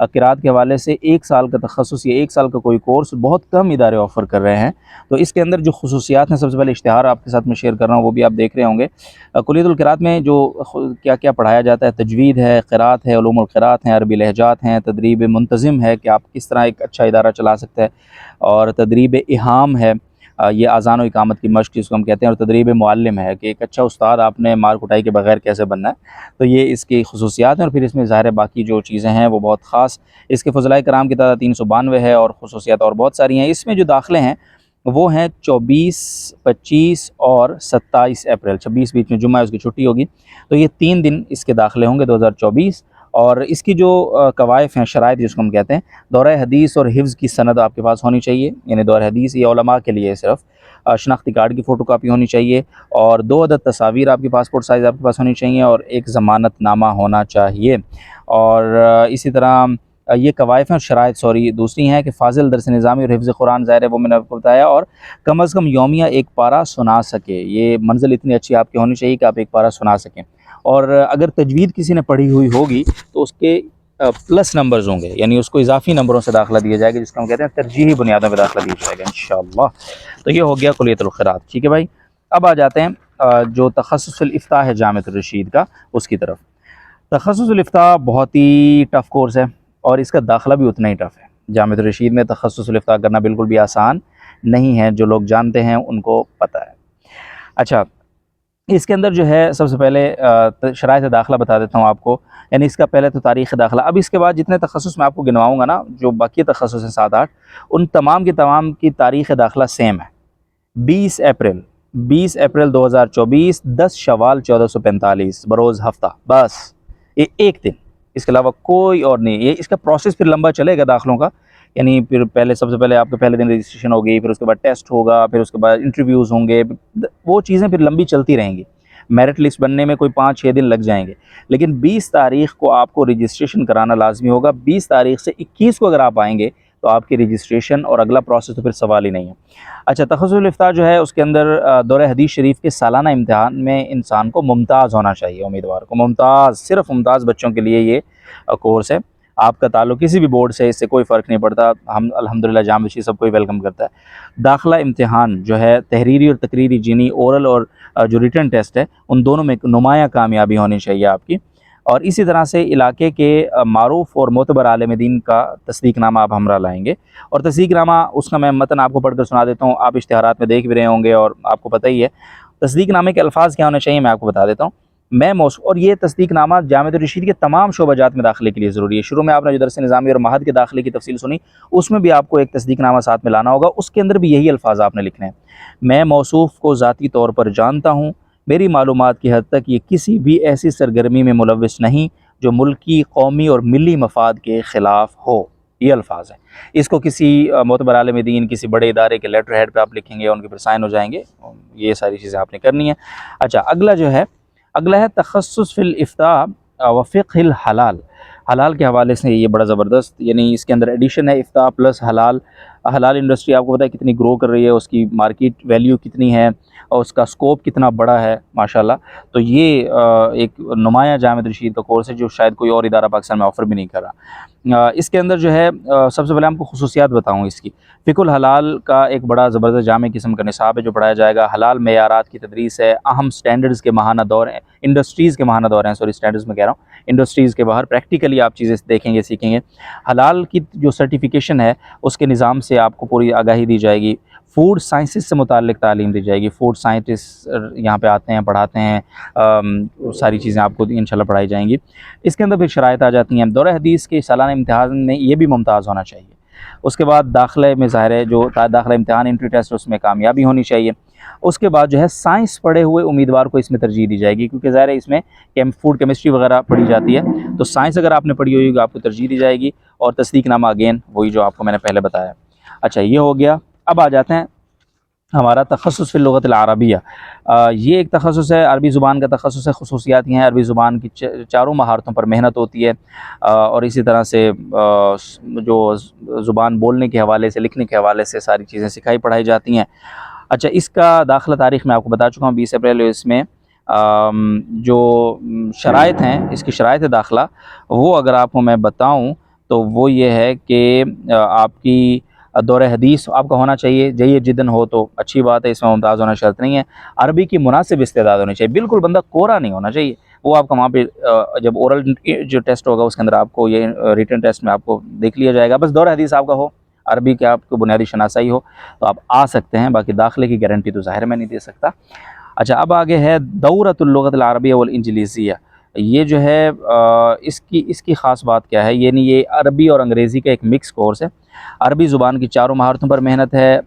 قراءت کے حوالے سے 1 سال کا تخصص یا 1 سال کا کوئی کورس بہت کم ادارے آفر کر رہے ہیں. تو اس کے اندر جو خصوصیات ہیں، سب سے پہلے اشتہار آپ کے ساتھ میں شیئر کر رہا ہوں، وہ بھی آپ دیکھ رہے ہوں گے. کلیۃ القراءت میں جو کیا کیا پڑھایا جاتا ہے، تجوید ہے، قراءت ہے، علوم القراءت ہیں، عربی لہجات ہیں، تدریب منتظم ہے کہ آپ کس طرح ایک اچھا ادارہ چلا سکتے ہیں، اور تدریب اہام ہے، یہ اذان و اقامت کی مشق جس کو ہم کہتے ہیں، اور تدریب معلم ہے کہ ایک اچھا استاد آپ نے مار کٹائی کے بغیر کیسے بننا ہے. تو یہ اس کی خصوصیات ہیں، اور پھر اس میں ظاہر ہے باقی جو چیزیں ہیں وہ بہت خاص. اس کے فضلائے کرام کی تعداد 392 ہے، اور خصوصیات اور بہت ساری ہیں. اس میں جو داخلے ہیں وہ ہیں 24، 25 اور 27 اپریل. 26 بیچ میں جمعہ ہے، اس کی چھٹی ہوگی. تو یہ 3 دن اس کے داخلے ہوں گے 2024. اور اس کی جو قوائف ہیں، شرائط جس کو ہم کہتے ہیں، دورہ حدیث اور حفظ کی سند آپ کے پاس ہونی چاہیے. یعنی دورہ حدیث یہ علماء کے لیے صرف شناختی کارڈ کی فوٹو کاپی ہونی چاہیے، اور 2 عدد تصاویر آپ کی پاسپورٹ سائز آپ کے پاس ہونی چاہیے، اور ایک ضمانت نامہ ہونا چاہیے. اور اسی طرح یہ قوائف ہیں اور شرائط دوسری ہیں کہ فاضل درس نظامی اور حفظ قرآن، ظاہر ہے وہ میں نے آپ کو بتایا، اور کم از کم یومیہ 1 پارہ سنا سکے. یہ منزل اتنی اچھی آپ کی ہونی چاہیے کہ آپ 1 پارہ سنا سکیں. اور اگر تجوید کسی نے پڑھی ہوئی ہوگی تو اس کے پلس نمبرز ہوں گے، یعنی اس کو اضافی نمبروں سے داخلہ دیا جائے گا، جس کو ہم کہتے ہیں ترجیحی بنیادوں پہ داخلہ دیا جائے گا انشاءاللہ. تو یہ ہو گیا کلیۃ القراءت. ٹھیک ہے بھائی، اب آ جاتے ہیں جو تخصص الافتاء ہے جامعۃ الرشید کا، اس کی طرف. تخصص الافتاء بہت ہی ٹف کورس ہے، اور اس کا داخلہ بھی اتنا ہی ٹف ہے. جامعۃ الرشید میں تخصص الافتاء کرنا بالکل بھی آسان نہیں ہے. جو لوگ جانتے ہیں ان کو پتہ ہے. اچھا، اس کے اندر جو ہے سب سے پہلے شرائط داخلہ بتا دیتا ہوں آپ کو. یعنی اس کا پہلے تو تاریخ داخلہ. اب اس کے بعد جتنے تخصص میں آپ کو گنواؤں گا نا، جو باقی تخصص ہیں 7-8، ان تمام کی تاریخ داخلہ سیم ہے. 20 اپریل 2024، 10 شوال 1445 بروز ہفتہ. بس یہ ایک دن، اس کے علاوہ کوئی اور نہیں. یہ اس کا پروسیس پھر لمبا چلے گا داخلوں کا. یعنی پھر پہلے سب سے پہلے آپ کے پہلے دن رجسٹریشن ہوگی، پھر اس کے بعد ٹیسٹ ہوگا، پھر اس کے بعد انٹرویوز ہوں گے. وہ چیزیں پھر لمبی چلتی رہیں گی. میرٹ لسٹ بننے میں کوئی 5-6 دن لگ جائیں گے. لیکن 20 تاریخ کو آپ کو رجسٹریشن کرانا لازمی ہوگا. 20 تاریخ سے 21 کو اگر آپ آئیں گے تو آپ کی رجسٹریشن اور اگلا پروسیس تو پھر سوال ہی نہیں ہے. اچھا، تخصص الافتاء جو ہے اس کے اندر دورہ حدیث شریف کے سالانہ امتحان میں انسان کو ممتاز ہونا چاہیے. امیدوار کو ممتاز، صرف ممتاز بچوں کے لیے یہ کورس ہے. آپ کا تعلق کسی بھی بورڈ سے، اس سے کوئی فرق نہیں پڑتا. ہم الحمدللہ جامعہ رشید سب کوئی ویلکم کرتا ہے. داخلہ امتحان جو ہے تحریری اور تقریری، جینی اورل اور جو ریٹن ٹیسٹ ہے، ان دونوں میں نمایاں کامیابی ہونی چاہیے آپ کی. اور اسی طرح سے علاقے کے معروف اور معتبر عالم دین کا تصدیق نامہ آپ ہمراہ لائیں گے. اور تصدیق نامہ اس کا میں متن آپ کو پڑھ کر سنا دیتا ہوں. آپ اشتہارات میں دیکھ بھی رہے ہوں گے اور آپ کو پتہ ہی ہے تصدیق نامے کے الفاظ کیا ہونے چاہیے. میں آپ کو بتا دیتا ہوں. اور یہ تصدیق نامہ جامعۃ الرشید کے تمام شعبہ جات میں داخلے کے لیے ضروری ہے. شروع میں آپ نے جو درس نظامی اور مہد کے داخلے کی تفصیل سنی، اس میں بھی آپ کو ایک تصدیق نامہ ساتھ میں لانا ہوگا. اس کے اندر بھی یہی الفاظ آپ نے لکھنے ہیں: میں موصوف کو ذاتی طور پر جانتا ہوں. میری معلومات کی حد تک یہ کسی بھی ایسی سرگرمی میں ملوث نہیں جو ملکی، قومی اور ملی مفاد کے خلاف ہو. یہ الفاظ ہیں. اس کو کسی معتبر عالم دین، کسی بڑے ادارے کے لیٹر ہیڈ پہ آپ لکھیں گے، ان کے پر سائن ہو جائیں گے. یہ ساری چیزیں آپ نے کرنی ہیں. اچھا، اگلا ہے تخصص فی الافتاء و فقہ الحلال. حلال کے حوالے سے یہ بڑا زبردست، یعنی اس کے اندر ایڈیشن ہے افتاء پلس حلال. حلال انڈسٹری آپ کو پتہ ہے کتنی گرو کر رہی ہے، اس کی مارکیٹ ویلیو کتنی ہے، اور اس کا سکوپ کتنا بڑا ہے ماشاءاللہ. تو یہ ایک نمایاں جامعۃ رشید کا کورس ہے جو شاید کوئی اور ادارہ پاکستان میں آفر بھی نہیں کر رہا. اس کے اندر جو ہے سب سے پہلے ہم کو خصوصیات بتاؤں اس کی. فقہ الحلال کا ایک بڑا زبردست جامع قسم کا نصاب ہے جو پڑھایا جائے گا. حلال معیارات کی تدریس ہے. اہم سٹینڈرڈز کے ماہانہ دور ہیں، انڈسٹریز کے ماہانہ دور ہیں، سٹینڈرڈز میں کہہ رہا ہوں، انڈسٹریز کے باہر پریکٹیکلی آپ چیزیں دیکھیں گے، سیکھیں گے. حلال کی جو سرٹیفیکیشن ہے اس کے نظام سے آپ کو پوری آگاہی دی جائے گی. فوڈ سائنسز سے متعلق تعلیم دی جائے گی. فوڈ سائنٹسٹ یہاں پہ آتے ہیں، پڑھاتے ہیں. ساری چیزیں آپ کو انشاءاللہ پڑھائی جائیں گی. اس کے اندر پھر شرائط آ جاتی ہیں. دورہ حدیث کے سالانہ امتحان میں یہ بھی ممتاز ہونا چاہیے. اس کے بعد داخلے میں ظاہر ہے جو داخلہ امتحان انٹری ٹیسٹ اس میں کامیابی ہونی چاہیے. اس کے بعد جو ہے سائنس پڑھے ہوئے امیدوار کو اس میں ترجیح دی جائے گی، کیونکہ ظاہر ہے اس میں فوڈ کیمسٹری وغیرہ پڑھی جاتی ہے. تو سائنس اگر آپ نے پڑھی ہوئی آپ کو ترجیح دی جائے گی. اور تصدیق نامہ اگین وہی جو آپ کو میں نے پہلے بتایا. اچھا، یہ ہو گیا. اب آ جاتے ہیں ہمارا تخصص فی اللغۃ العربیہ. یہ ایک تخصص ہے، عربی زبان کا تخصص ہے. خصوصیات یہ ہیں: عربی زبان کی 4 مہارتوں پر محنت ہوتی ہے، اور اسی طرح سے جو زبان بولنے کے حوالے سے، لکھنے کے حوالے سے ساری چیزیں سکھائی پڑھائی جاتی ہیں. اچھا، اس کا داخلہ تاریخ میں آپ کو بتا چکا ہوں 20 اپریل. اس میں جو شرائط ہیں، اس کی شرائط داخلہ وہ اگر آپ کو میں بتاؤں تو وہ یہ ہے کہ آپ کی دور حدیث آپ کا ہونا چاہیے، جید جدن ہو تو اچھی بات ہے، اس میں ممتاز ہونا شرط نہیں ہے۔ عربی کی مناسب استعداد ہونی چاہیے، بالکل بندہ کورا نہیں ہونا چاہیے۔ وہ آپ کا وہاں پہ جب اورل جو ٹیسٹ ہوگا اس کے اندر آپ کو یہ ریٹن ٹیسٹ میں آپ کو دیکھ لیا جائے گا، بس دور حدیث آپ کا ہو، عربی کے آپ کو بنیادی شناسائی ہو تو آپ آ سکتے ہیں، باقی داخلے کی گارنٹی تو ظاہر میں نہیں دے سکتا۔ اچھا، اب آگے ہے دورۃ اللغۃ العربیہ والانجلیزیہ۔ یہ جو ہے اس کی خاص بات کیا ہے، یعنی یہ عربی اور انگریزی کا ایک مکس کورس ہے۔ عربی زبان کی چاروں مہارتوں پر محنت ہے،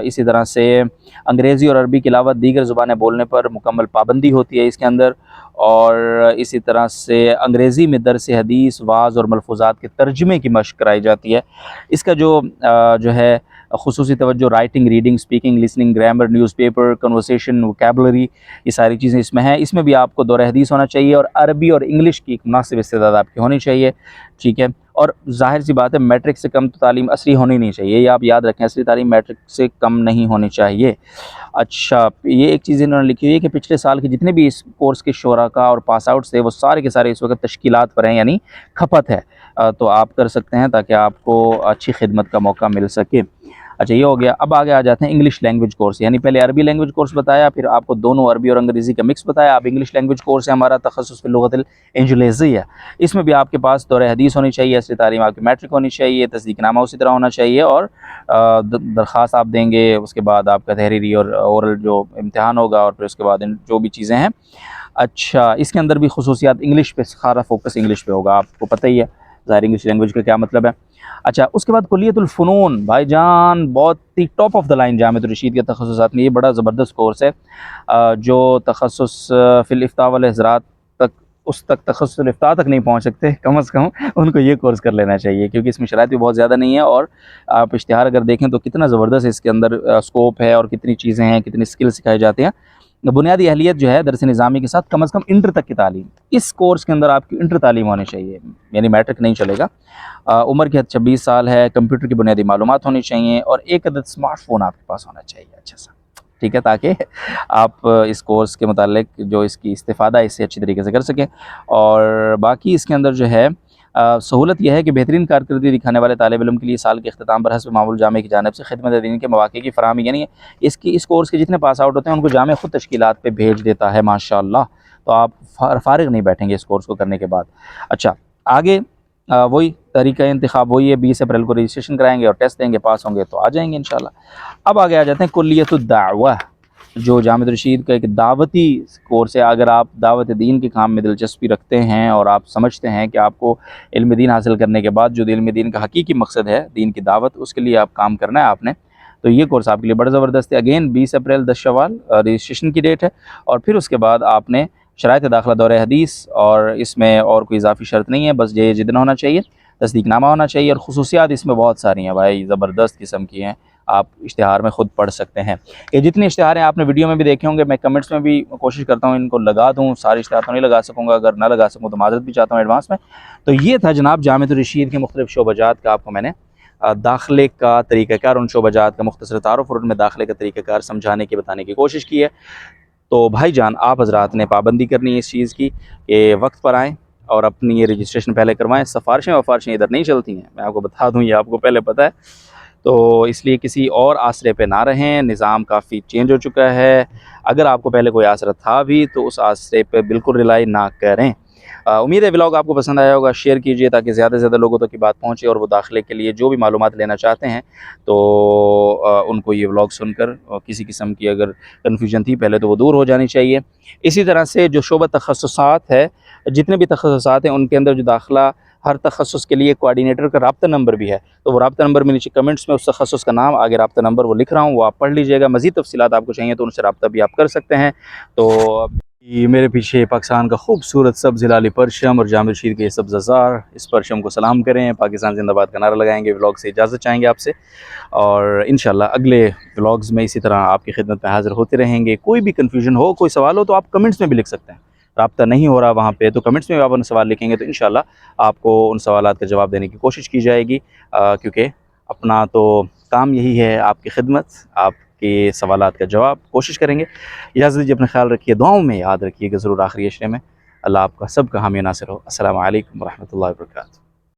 اسی طرح سے انگریزی اور عربی کے علاوہ دیگر زبانیں بولنے پر مکمل پابندی ہوتی ہے اس کے اندر، اور اسی طرح سے انگریزی میں درس حدیث، واعظ اور ملفوظات کے ترجمے کی مشق کرائی جاتی ہے۔ اس کا جو ہے خصوصی توجہ writing, reading, speaking, listening, grammar, news paper, conversation, vocabulary, یہ ساری چیزیں اس میں ہیں۔ اس میں بھی آپ کو دور حدیث ہونا چاہیے اور عربی اور انگلش کی ایک مناسب استعداد آپ کی ہونی چاہیے، ٹھیک ہے۔ اور ظاہر سی بات ہے میٹرک سے کم تو تعلیم اصلی ہونی نہیں چاہیے، یہ آپ یاد رکھیں، اصلی تعلیم میٹرک سے کم نہیں ہونی چاہیے۔ اچھا، یہ ایک چیز انہوں نے لکھی ہوئی ہے کہ پچھلے سال کے جتنے بھی اس کورس کے شرکاء اور پاس آؤٹس تھے وہ سارے کے سارے اس وقت تشکیلات پر ہیں، یعنی کھپت ہے، تو آپ کر سکتے ہیں تاکہ آپ کو اچھی خدمت کا موقع مل سکے۔ اچھا، یہ ہو گیا۔ اب آگے آ جاتے ہیں انگلش لینگویج کورس، یعنی پہلے عربی لینگویج کورس بتایا، پھر آپ کو دونوں عربی اور انگریزی کا مکس بتایا، اب انگلش لینگویج کورس ہے ہمارا، تخصص فی اللغۃ الانجلیزیہ ہے۔ اس میں بھی آپ کے پاس دور حدیث ہونی چاہیے، اصلی تعلیم آپ کی میٹرک ہونی چاہیے، تصدیق نامہ اسی طرح ہونا چاہیے، اور درخواست آپ دیں گے، اس کے بعد آپ کا تحریری اور اورل جو امتحان ہوگا، اور پھر اس کے بعد جو بھی چیزیں ہیں۔ اچھا، اس کے اندر بھی خصوصیات انگلش پہ، سارا فوکس انگلش پہ ہوگا، آپ کو پتہ ہی ہے ظاہر انگلش لینگویج کا کیا مطلب ہے۔ اچھا، اس کے بعد کلیت الفنون، بھائی جان بہت ہی top of the line Jamiatul الرشید کے تخصصات میں، یہ بڑا زبردست کورس ہے، جو تخصص فی الافتاء والحضرات تک، اس تک تخصص الافتاء تک نہیں پہنچ سکتے کم از کم ان کو یہ کورس کر لینا چاہیے، کیونکہ اس میں شرائط بھی بہت زیادہ نہیں ہے، اور آپ اشتہار اگر دیکھیں تو کتنا زبردست اس کے اندر اسکوپ ہے، اور کتنی چیزیں ہیں، کتنی اسکل سکھائے جاتے ہیں۔ بنیادی اہلیت جو ہے درس نظامی کے ساتھ کم از کم انٹر تک کی تعلیم، اس کورس کے اندر آپ کی انٹر تعلیم ہونی چاہیے، یعنی میٹرک نہیں چلے گا۔ عمر کی حد 26 سال ہے، کمپیوٹر کی بنیادی معلومات ہونی چاہیے، اور ایک عدد اسمارٹ فون آپ کے پاس ہونا چاہیے اچھا سا، ٹھیک ہے، تاکہ آپ اس کورس کے متعلق جو اس کی استفادہ اس سے اچھی طریقے سے کر سکیں۔ اور باقی اس کے اندر جو ہے سہولت یہ ہے کہ بہترین کارکردگی دکھانے والے طالب علم کے لیے سال کے اختتام پر حسب معمول جامعہ کی جانب سے خدمت دین کے مواقع کی فراہمی، یعنی اس کورس کے جتنے پاس آؤٹ ہوتے ہیں ان کو جامعہ خود تشکیلات پہ بھیج دیتا ہے، ماشاءاللہ، تو آپ فارغ نہیں بیٹھیں گے اس کورس کو کرنے کے بعد۔ اچھا، آگے وہی طریقہ انتخاب وہی ہے، 20 اپریل کو رجسٹریشن کرائیں گے اور ٹیسٹ دیں گے، پاس ہوں گے تو آ جائیں گے انشاءاللہ۔ اب آگے آ جاتے ہیں کلیت الدعوہ، جو جامعۃ الرشید کا ایک دعوتی کورس ہے۔ اگر آپ دعوت دین کے کام میں دلچسپی رکھتے ہیں اور آپ سمجھتے ہیں کہ آپ کو علم دین حاصل کرنے کے بعد جو علم دین کا حقیقی مقصد ہے دین کی دعوت، اس کے لیے آپ کام کرنا ہے آپ نے، تو یہ کورس آپ کے لیے بڑا زبردست ہے۔ اگین 20 اپریل 10 شوال رجسٹریشن کی ڈیٹ ہے، اور پھر اس کے بعد آپ نے شرائط داخلہ دور حدیث، اور اس میں اور کوئی اضافی شرط نہیں ہے، بس یہ جتنا ہونا چاہیے، تصدیق نامہ ہونا چاہیے، اور خصوصیات اس میں بہت ساری ہیں بھائی، زبردست قسم کی ہیں، آپ اشتہار میں خود پڑھ سکتے ہیں۔ یہ جتنے اشتہار ہیں آپ نے ویڈیو میں بھی دیکھے ہوں گے، میں کمنٹس میں بھی کوشش کرتا ہوں ان کو لگا دوں، سارے اشتہار تو نہیں لگا سکوں گا، اگر نہ لگا سکوں تو معذرت بھی چاہتا ہوں ایڈوانس میں۔ تو یہ تھا جناب جامعۃ الرشید کے مختلف شعبہ جات کا، آپ کو میں نے داخلے کا طریقہ کار، ان شعبہ جات کا مختصر تعارف، اور ان میں داخلے کا طریقہ کار سمجھانے کی، بتانے کی کوشش کی ہے۔ تو بھائی جان آپ حضرات نے پابندی کرنی ہے اس چیز کی کہ وقت پر آئیں اور اپنی یہ رجسٹریشن پہلے کروائیں، سفارشیں ادھر نہیں چلتی ہیں، میں آپ کو بتا دوں، یہ آپ کو پہلے پتہ ہے، تو اس لیے کسی اور آسرے پہ نہ رہیں، نظام کافی چینج ہو چکا ہے، اگر آپ کو پہلے کوئی آسرا تھا بھی تو اس آسرے پہ بالکل ریلائی نہ کریں۔ امید ہے ولاگ آپ کو پسند آیا ہوگا، شیئر کیجئے تاکہ زیادہ سے زیادہ لوگوں تک کی بات پہنچے، اور وہ داخلے کے لیے جو بھی معلومات لینا چاہتے ہیں تو ان کو یہ ولاگ سن کر کسی قسم کی اگر کنفیوژن تھی پہلے تو وہ دور ہو جانی چاہیے۔ اسی طرح سے جو شعبہ تخصصات ہے، جتنے بھی تخصصات ہیں ان کے اندر جو داخلہ، ہر تخصص کے لیے کوآرڈینیٹر کا رابطہ نمبر بھی ہے، تو وہ رابطہ نمبر میں نیچے کمنٹس میں اس تخصص کا نام، آگے رابطہ نمبر وہ لکھ رہا ہوں، وہ آپ پڑھ لیجئے گا، مزید تفصیلات آپ کو چاہیے تو ان سے رابطہ بھی آپ کر سکتے ہیں۔ تو یہ میرے پیچھے پاکستان کا خوبصورت سبز ہلالی پرچم اور جامعۃ الرشید کے یہ سبز ازار، اس پرچم کو سلام کریں، پاکستان زندہ باد کا نعرہ لگائیں گے، ولاگ سے اجازت چاہیں گے آپ سے، اور انشاءاللہ اگلے ولاگز میں اسی طرح آپ کی خدمت میں حاضر ہوتے رہیں گے۔ کوئی بھی کنفیوژن ہو، کوئی سوال ہو تو آپ کمنٹس میں بھی لکھ سکتے ہیں، رابطہ نہیں ہو رہا وہاں پہ تو کمنٹس میں بھی آپ اپنے سوال لکھیں گے تو انشاءاللہ آپ کو ان سوالات کا جواب دینے کی کوشش کی جائے گی، کیونکہ اپنا تو کام یہی ہے، آپ کی خدمت، آپ کے سوالات کا جواب کوشش کریں گے۔ اجازت دیجیے، اپنا خیال رکھیے، دعاؤں میں یاد رکھیے گا ضرور آخری عشرے میں، اللہ آپ کا سب کا حامی ناصر ہو۔ السلام علیکم ورحمۃ اللہ وبرکاتہ۔